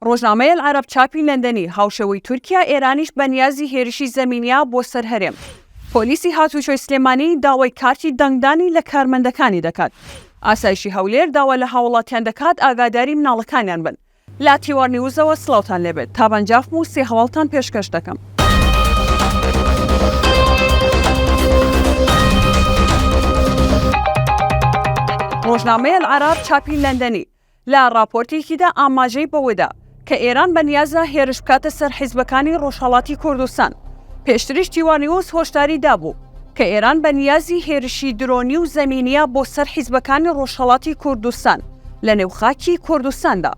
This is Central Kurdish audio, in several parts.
ڕۆژنامەیە العەرەب چاپی لەندەنی هاوشێوەی تورکیا ئێرانیش بەنیازی هێرشی زەمینیە بۆ سەر هەرێم. پۆلیسی هاتوچۆی سلێمانی داوای کارتی دەنگدانی لە کارمەندەکانی دەکات. ئاسایشی هەولێر داوا لە هاوڵاتیان دەکات ئاگاداری مناڵەکانیان بن. لا تیوار نیوزەوە سڵاوتان لێبێت تا بەنجافم و سێ هەواڵتان پێشکەش دەکەم. ڕۆژنامەیە العەرەب چاپی لەندەنی لە راپۆرتێکیدا ئاماژەی بەوەدا کە ئێران بەنیازە هێرش بکاتە سەر حیزبەکانی ڕۆژهەڵاتی کوردستان. پێشتریش تیوار نیوز هۆشداری دابوو کە ئێران بەنیازی هێرشی درۆنی و زەمینیە بۆ سەر حیزبەکانی ڕۆژهەڵاتی کوردستان لە نێوخاکی کوردستاندا.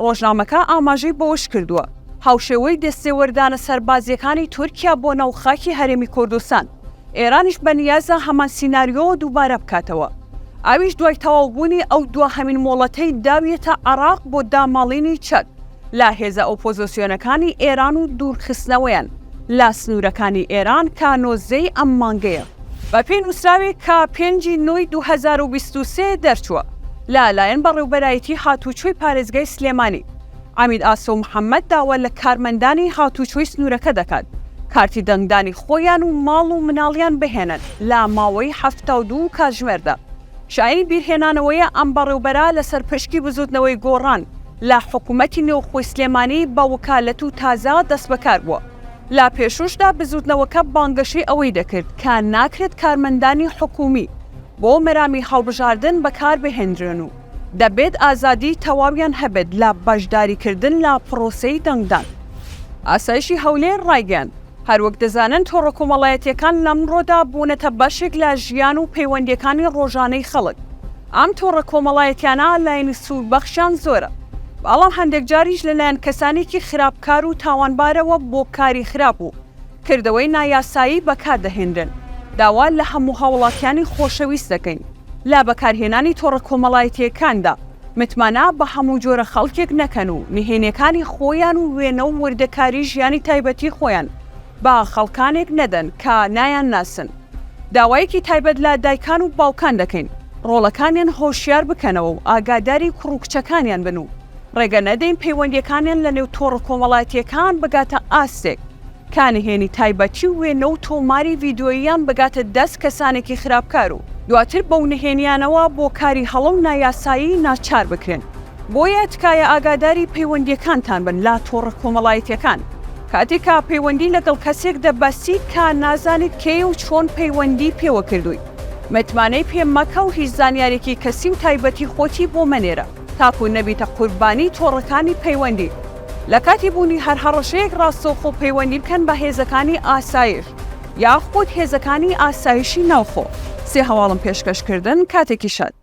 ڕۆژنامەکە ئاماژەی بەوەش کردووە هاوشێوەی دەستێوەردانە سەربازیەکانی تورکیا بۆ ناوخاکی هەرێمی کوردستان. ئێرانیش بەنیازە هەمان سیناریۆ دووبارە بکاتەوە. ئەویش دوای تەواوبوونی ئەو دوهەمین مۆڵەتەی داویەتە عێراق بۆ داماڵینی چەک لا هێزە ئۆپۆزیسیۆنەکانی ئێران و دوورخستنەوەیان لا سنوورەکانی ئێران کانۆزەی ئەم مانگەیە. بە پێی نووسراوێک کە 5/9/2023 دەرچووە لایەن بەڕێوەبەرایەتی هاتوچۆی پارێزگای سلێمانی. عەمید ئاسۆ محەممەد داوا لە کارمەندانی هاتوچۆی سنوورەکە دەکات کارتی دەنگدانی خۆیان و ماڵ و مناڵیان بهێنن لا ماوەی 72 کاتژمێردا. شایانی بیرهێنانەوەیە ئەم بەڕێوەبەرە لەسەر پشکی بزوتنەوەی گۆڕان لە حکوومەتی نێوخۆی سلێمانی بە وکالەت و تازە دەست بەکار بووە. لا پێشوشدا بزوتنەوەکە بانگەشەی ئەوەی دەکرد کە ناکرێت کارمەندانی حکومی بۆ مەرامی هەڵبژاردن بەکار بهێنرێن و دەبێت ئازادی تەواویان هەبێت لە بەشداریکردن لە پرۆسەی دەنگدان. ئاسایشی هەولێر ڕایگەیاند هەروەک دەزانن تۆڕە کۆمەڵایەتیەکان لەمڕۆدا بوونەتە بەشێک لە ژیان و پەیوەندیەکانی ڕۆژانەی خەڵک. ئەم تۆڕە کۆمەڵایەتیانە لایەنی سوودبەخشیان زۆرە، بەڵام هەندێک جاریش لەلایەن کەسانێکی خراپکار و تاوانبارەوە بۆ کاری خراپ و کردەوەی نایاسایی بەکاردەهێنرن. داوا لە هەموو هاوڵاتیانی خۆشەویست دەکەین لا بەکارهێنانی تۆڕە کۆمەڵایەتیەکاندا متمانە بە هەموو جۆرە خەڵکێک نەکەن و نهێنیەکانی خۆیان و وێنە و وردەکاری ژیانی تایبەتی خۆیان با خەڵکانێک نەدەن کە نایان ناسن. داوایەکی تایبەت لە دایکان و باوکان دەکەین ڕۆڵەکانیان هۆشیار بکەنەوە و ئاگاداری کوڕکچەکانیان بن و ڕێگە نەدەین پەیوەندیەکانیان لە نێو تۆڕە کۆمەڵایەتیەکان بگاتە ئاستێک کانهێنی تایبەتی و وێنە و تۆماری ڤیدۆییان بگاتە دەست کەسانێکی خراپکار و دواتر بەو نهێنیانەوە بۆ کاری هەڵە و نایاسایی ناچار بکرێن. بۆیە تکایە ئاگاداری پەیوەندیەکانتان بن لا تۆڕە کۆمەڵایەتیەکان کاتێکا پەیوەندی لەگەڵ کەسێک دەبەستیت کە نازانیت کێ و چۆن پەیوەندی پێوە کردووی. متمانەی پێ مەکە و هیچ زانیارێکی کەسی و تایبەتی خۆتی بۆ مەنێرە تاکو نەبیتە قوربانی تۆڕەکانی پەیوەندی. لە کاتی بوونی هەر هەڕەشەیەک ڕاستەوخۆ پەیوەندی بکەن بە هێزەکانی ئاسایش یاخود هێزەکانی ئاسایشی ناوخۆ. سێ هەواڵم پێشکەشکردن کاتێکی شەد.